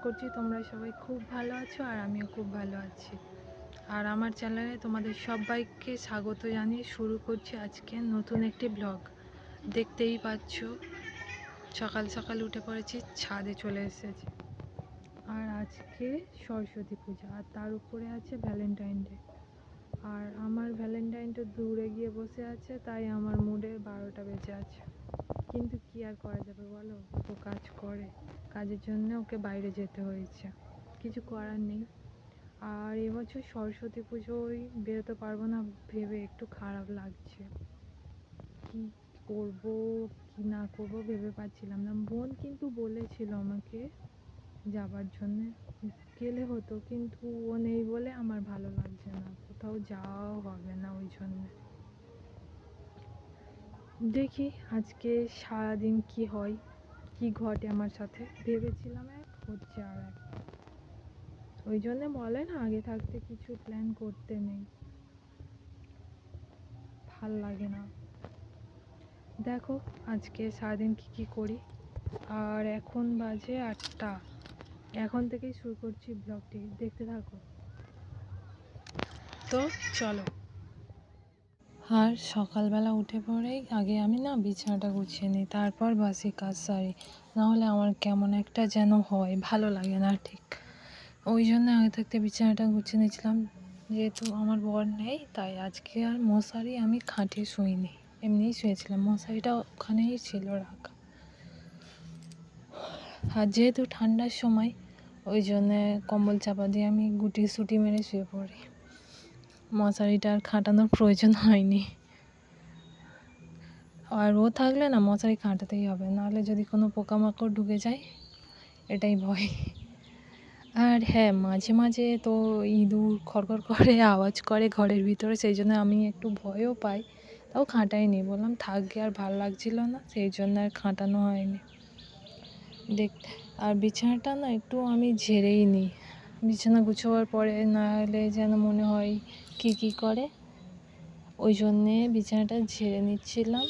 করছি তোমরা সবাই খুব ভালো আছো আর আমিও খুব ভালো আছি। আর আমার চ্যানেলে তোমাদের সবাইকে স্বাগত জানিয়ে শুরু করছি আজকে নতুন একটি ব্লগ। দেখতেই পাচ্ছ সকাল সকাল উঠে পড়েছি, ছাদে চলে এসেছি। আর আজকে সরস্বতী পূজা আর তার উপরে আছে ভ্যালেন্টাইন ডে। আর আমার ভ্যালেন্টাইনটা দূরে গিয়ে বসে আছে, তাই আমার মুডে 12টা বেজে আছে। কিন্তু কি আর করা যাবে বলো, তো কাজ করে, কাজের জন্য ওকে বাইরে যেতে হয়েছে, কিছু করার নেই। আর এবছর সরস্বতী পুজোয় বেরোতে পারবো না ভেবে একটু খারাপ লাগছে। কি করব কি না করব ভেবে পাচ্ছিলাম না। বোন কিন্তু বলেছিল আমাকে যাবার জন্য, গেলে হতো, কিন্তু ও নেই বলে আমার ভালো লাগছে না, কোথাও যাওয়াও হবে না। ওই জন্যে দেখি আজকে সারাদিন কি হয়, কি ঘটে আমার সাথে। ভেবেছিলাম এক, হচ্ছে আর এক। ওই জন্য বলে না, আগে থাকতে কিছু প্ল্যান করতে নেই, ভাল লাগে না। দেখো আজকে সারাদিন কি করি। আর এখন বাজে 8টা, এখন থেকেই শুরু করছি ব্লগটি, দেখতে থাকো। তো চলো। আর সকালবেলা উঠে পড়েই আগে আমি না বিছানাটা গুছিয়ে নিই, তারপর বাসি কাজ সারি, নাহলে আমার কেমন একটা যেন হয়, ভালো লাগে না ঠিক। ওই জন্য আগে থাকতে বিছানাটা গুছিয়ে নিয়েছিলাম। যেহেতু আমার বর নেই, তাই আজকে আর মশারি আমি খাটিয়ে শুইনি, এমনিই শুয়েছিলাম, মশারিটা ওখানেই ছিল রাখা। আর যেহেতু ঠান্ডার সময়, ওই জন্যে কম্বল চাপা দিয়ে আমি গুটি সুটি মেরে শুয়ে পড়ি, মশারিটা আর খাটানোর প্রয়োজন হয়নি। আর ও থাকলে না মশারি খাটাতেই হবে, নাহলে যদি কোনো পোকামাকড় ঢুকে যায়, এটাই ভয়। আর হ্যাঁ, মাঝে মাঝে তো ইঁদুর খড়খড় করে আওয়াজ করে ঘরের ভিতরে, সেই জন্য আমি একটু ভয়ও পাই, তাও খাটাইনি, বললাম থাকবে, আর ভালো লাগছিল না, সেই জন্য আর খাটানো হয়নি। আর বিছানাটা না একটু আমি ঝেড়েই নিই, বিছানা গুছোবার পরে, না হলে যেন মনে হয় কি করে, ওই জন্যে বিছানাটা ঝেড়ে নিচ্ছিলাম।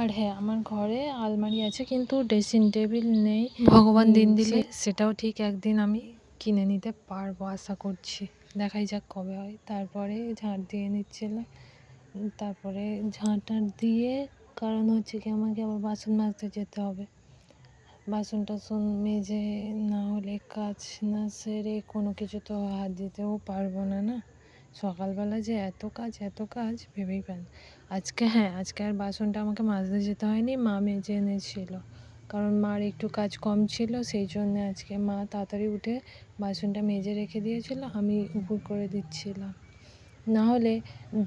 আর হ্যাঁ, আমার ঘরে আলমারি আছে কিন্তু ড্রেসিং টেবিল নেই, ভগবান দিন দিলে সেটাও ঠিক একদিন আমি কিনে নিতে পারবো, আশা করছি, দেখাই যাক কবে হয়। তারপরে ঝাঁট দিয়ে নিচ্ছিলাম, তারপরে ঝাঁট দিয়ে, কারণ হচ্ছে কি আমাকে আবার বাসন মাজতে যেতে হবে, বাসন টাসন মেজে না হলে কাজ না সেরে কোনো কিছু তো হাত দিতেও পারবো না। না, সকালবেলা যে এত কাজ ভেবেই পান। আজকে হ্যাঁ, আজকে আর বাসনটা আমাকে মাজতে যেতে হয়নি, মা মেজে এনেছিল, কারণ মার একটু কাজ কম ছিল, সেই জন্য আজকে মা তাড়াতাড়ি উঠে বাসনটা মেজে রেখে দিয়েছিল, আমি উপর করে দিচ্ছিলাম। না হলে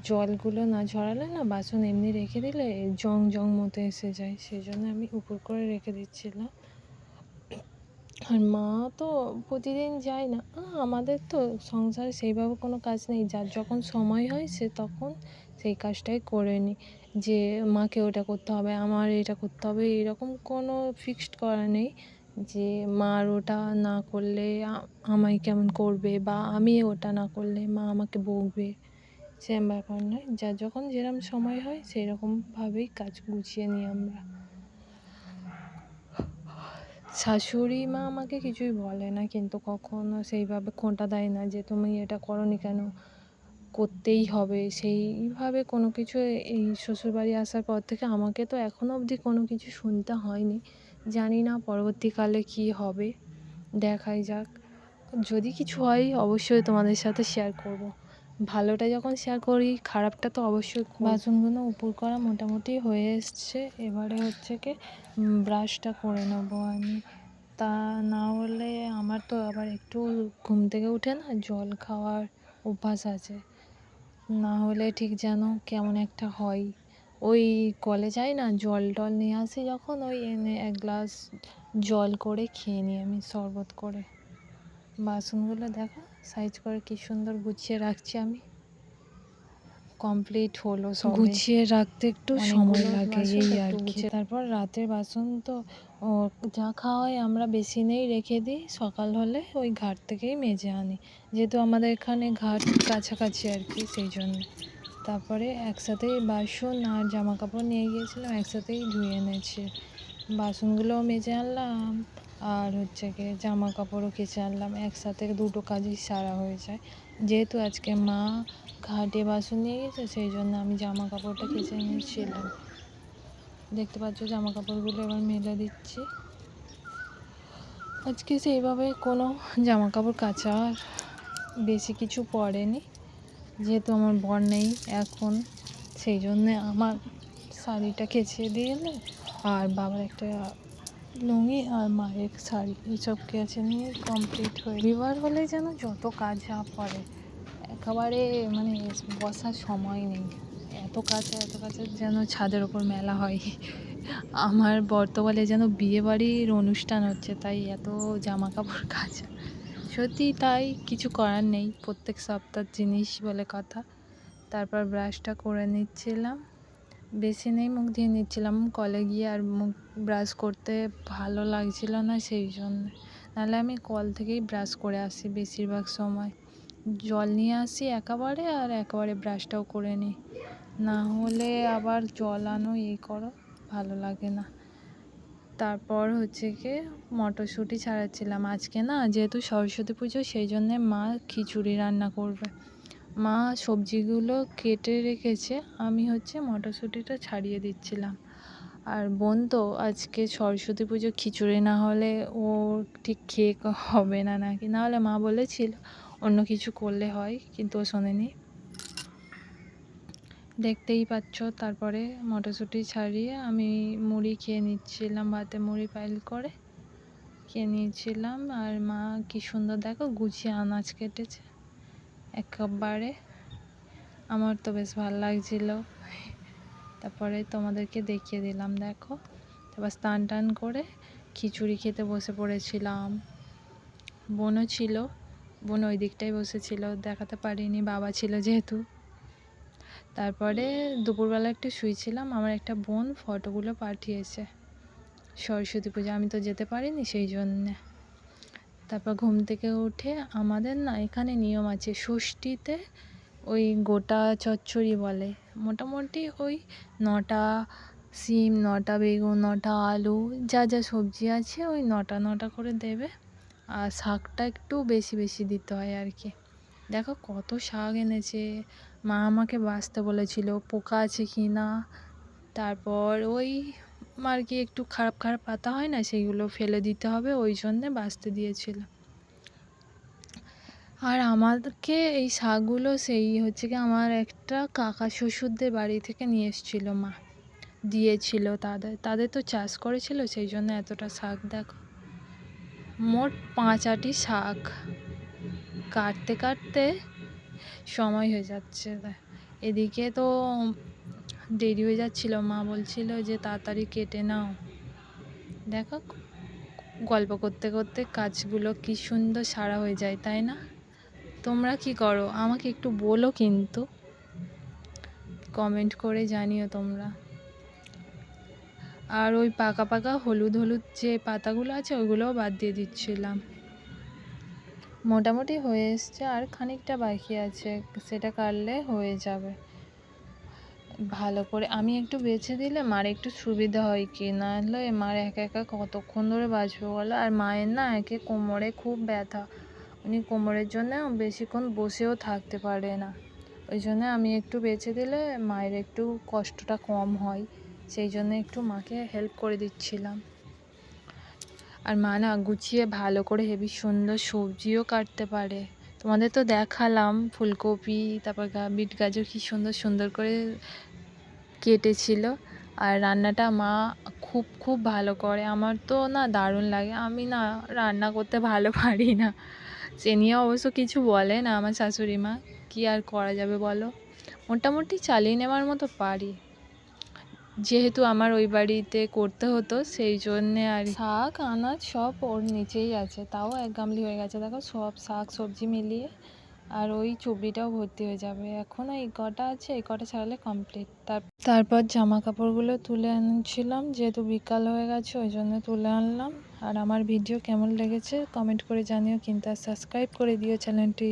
জলগুলো না ঝরালে না, বাসন এমনি রেখে দিলে জং মতো এসে যায়, সেই জন্য আমি উপর করে রেখে দিচ্ছিলাম। আর মা তো প্রতিদিন যায় না, আমাদের তো সংসারে সেইভাবে কোনো কাজ নেই, যার যখন সময় হয় সে তখন সেই কাজটাই করে নিই, যে মাকে ওটা করতে হবে, আমার এটা করতে হবে, এরকম কোনো ফিক্সড করা নেই যে মার ওটা না করলে আমায় কেমন করবে, বা আমি ওটা না করলে মা আমাকে বকবে, সেরকম ব্যাপার নয়, যার যখন যেরকম সময় হয় সেই রকমভাবেই কাজ গুছিয়ে নিই আমরা। শাশুড়ি মা আমাকে কিছুই বলে না, কিন্তু কখনো সেইভাবে খোঁটা দেয় না যে তুমি এটা করোনি কেন, করতেই হবে, সেইভাবে কোনো কিছু। এই শ্বশুরবাড়ি আসার পর থেকে আমাকে তো এখনও অবধি কোনো কিছু শুনতে হয়নি, জানি না পরবর্তীকালে কি হবে, দেখাই যাক। যদি কিছু হয় অবশ্যই তোমাদের সাথে শেয়ার করব, ভালোটা যখন শেয়ার করি, খারাপটা তো অবশ্যই। বাসনগুলো উপর করা মোটামুটি হয়ে এসছে, এবারে হচ্ছে কি ব্রাশটা করে নেবো আমি, তা না হলে আমার তো আবার একটু ঘুম থেকে উঠে না জল খাওয়ার অভ্যাস আছে, না হলে ঠিক যেন কেমন একটা হয়। ওই কলে যাই না, জল টল নিয়ে আসি যখন, ওই এনে এক গ্লাস জল করে খেয়ে নিই আমি, শরবত করে। বাসনগুলো দেখো সাইজ করে কি সুন্দর গুছিয়ে রাখছি আমি, কমপ্লিট হলো সব, গুছিয়ে রাখতে একটু সময় লাগে এই আর কি। তারপর রাতের বাসন তো যা খাওয়া হয় আমরা বেসিনেই রেখে দিই, সকাল হলে ওই ঘাট থেকেই মেজে আনি, যেহেতু আমাদের এখানে ঘাট কাছাকাছি আর কি, সেই জন্য। তারপরে একসাথেই বাসন আর জামা কাপড় নিয়ে গিয়েছিলাম, একসাথেই ধুয়ে এনেছি, বাসনগুলোও মেজে আনলাম, আর হচ্ছে গিয়ে জামা কাপড়ও কেচে আনলাম, একসাথে দুটো কাজই সারা হয়ে যায়। যেহেতু আজকে মা ঘাটে বাসন নিয়ে গেছে, সেই জন্য আমি জামা কাপড়টা কেচে নিয়েছিলাম। দেখতে পাচ্ছ জামা কাপড়গুলো এবার মেলে দিচ্ছি। আজকে সেইভাবে কোনো জামা কাপড় কাচার বেশি কিছু পড়েনি, যেহেতু আমার বর নেই এখন, সেই জন্যে আমার শাড়িটা কেচে দিলে আর বাবার একটা লুঙ্গি আর মায়ের শাড়ি এইসব কেচে নিয়ে কমপ্লিট হয়ে রবিবার হলে যেন যত কাজ যা পড়ে একেবারে মানে বসার সময় নেই, এত কাজে যেন ছাদের ওপর মেলা হয়। আমার বর তো বলে যেন বিয়েবাড়ির অনুষ্ঠান হচ্ছে, তাই এত জামা কাপড় কাচা। সত্যি তাই, কিছু করার নেই, প্রত্যেক সপ্তাহের জিনিস বলে কথা। তারপর ব্রাশটা করে নিচ্ছিলাম, বেশি নেই মুখ দিয়ে নিচ্ছিলাম, কলে গিয়ে আর মুখ ব্রাশ করতে ভালো লাগছিল না, সেই জন্য। নাহলে আমি কল থেকেই ব্রাশ করে আসি বেশিরভাগ সময়, জল নিয়ে আসি একেবারে ব্রাশটাও করে নিই, না হলে আবার জল আনো এই করো, ভালো লাগে না। তারপর হচ্ছে গিয়ে মটরশুঁটি ছাড়াচ্ছিলাম। আজকে না যেহেতু সরস্বতী পুজো, সেই জন্যে মা খিচুড়ি রান্না করবে। মা সবজিগুলো কেটে রেখেছে, আমি হচ্ছে মটরশুঁটিটা ছাড়িয়ে দিচ্ছিলাম। আর বোন তো আজকে সরস্বতী পুজো খিচুড়ি না হলে ও ঠিক খেয়ে হবে না নাকি, নাহলে মা বলেছিল অন্য কিছু করলে হয়, কিন্তু ও শোনেনি। দেখতেই পাচ্ছ। তারপরে মটরশুঁটি ছাড়িয়ে আমি মুড়ি খেয়ে নিচ্ছিলাম, ভাতে মুড়ি পাইল করে খেয়ে নিয়েছিলাম। আর মা কি সুন্দর দেখো গুছিয়ে আনাজ কেটেছে একেবারে, আমার তো বেশ ভালো লাগছিল। তারপরে তোমাদেরকে দেখিয়ে দিলাম, দেখো। তারপর স্নান টান করে খিচুড়ি খেতে বসে পড়েছিলাম। বোনও ছিল, বোন ওই দিকটাই বসেছিল, দেখাতে পারিনি, বাবা ছিল যেহেতু। তারপরে দুপুরবেলা একটু শুয়েছিলাম, আমার একটা বোন ফটোগুলো পাঠিয়েছে সরস্বতী পূজা, আমি তো যেতে পারিনি সেই জন্যে। তারপর ঘুম থেকে উঠে আমাদের না এখানে নিয়ম আছে, ষষ্ঠীতে ওই গোটা চচ্চড়ি বলে, মোটামুটি ওই 9টা সিম, 9টা বেগুন, 9টা আলু, যা যা সবজি আছে ওই 9টা করে দেবে। আর শাকটা একটু বেশি বেশি দিতে হয় আর কি। দেখো কত শাক এনেছে, মা আমাকে বাছতে বলেছিল পোকা আছে কি না। তারপর ওই আর কি একটু খারাপ পাতা হয় না, সেইগুলো ফেলে দিতে হবে, ওই জন্যে বাছতে দিয়েছিল। আর আমাদেরকে এই শাকগুলো সেই হচ্ছে কি আমার একটা কাকা শ্বশুরদের বাড়ি থেকে নিয়ে এসেছিলো, মা দিয়েছিল, তাদের তো চাষ করেছিল, সেই জন্য এতটা শাক। দেখো মোট 5 আঁটি শাক, কাটতে সময় হয়ে যাচ্ছে। এদিকে তো দেরি হয়ে যাচ্ছিল, মা বলছিল যে তাড়াতাড়ি কেটে নাও। দেখো গল্প করতে করতে কাজগুলো কি সুন্দর সারা হয়ে যায়, তাই না? তোমরা কি করো আমাকে একটু বলো, কিন্তু কমেন্ট করে জানিও তোমরা। আর ওই পাকা হলুদ যে পাতাগুলো আছে ওইগুলোও বাদ দিয়ে দিচ্ছিলাম। মোটামুটি হয়ে এসছে, আর খানিকটা বাকি আছে, সেটা কাটলে হয়ে যাবে ভালো করে। আমি একটু বেছে দিলে মার একটু সুবিধা হয়, কি না হলে মার একা কতক্ষণ ধরে বাছবে বলো। আর মায়ের না একে কোমরে খুব ব্যথা, উনি কোমরের জন্য বেশিক্ষণ বসেও থাকতে পারে না, ওই জন্য আমি একটু বেছে দিলে মায়ের একটু কষ্টটা কম হয়, সেই জন্য একটু মাকে হেল্প করে দিচ্ছিলাম। আর মা না গুছিয়ে ভালো করে হেবি সুন্দর সবজিও কাটতে পারে, তোমাদের তো দেখালাম ফুলকপি, তারপর বিট গাজর কি সুন্দর করে কেটেছিল। আর রান্নাটা মা খুব ভালো করে, আমার তো না দারুণ লাগে। আমি না রান্না করতে ভালো পারি না, সে নিয়ে অবশ্য কিছু বলে না আমার শাশুড়ি মা, কি আর করা যাবে বলো, মোটামুটি চালিয়ে নেওয়ার মতো পারি, যেহেতু আমার ওই বাড়িতে করতে হতো, সেই জন্যে। আর শাক আনাজ সব ওর নিচেই আছে, তাও 1 গামলি হয়ে গেছে দেখো, সব শাক সবজি মিলিয়ে। আর ওই চুবড়িটাও ভর্তি হয়ে যাবে, এখনও এই কটা আছে, এই কটা ছাড়ালে কমপ্লিট। তারপর জামা কাপড়গুলো তুলে আনছিলাম, যেহেতু বিকাল হয়ে গেছে ওই জন্য তুলে আনলাম। আর আমার ভিডিও কেমন লেগেছে কমেন্ট করে জানিও, কিন্তু আর সাবস্ক্রাইব করে দিও চ্যানেলটি।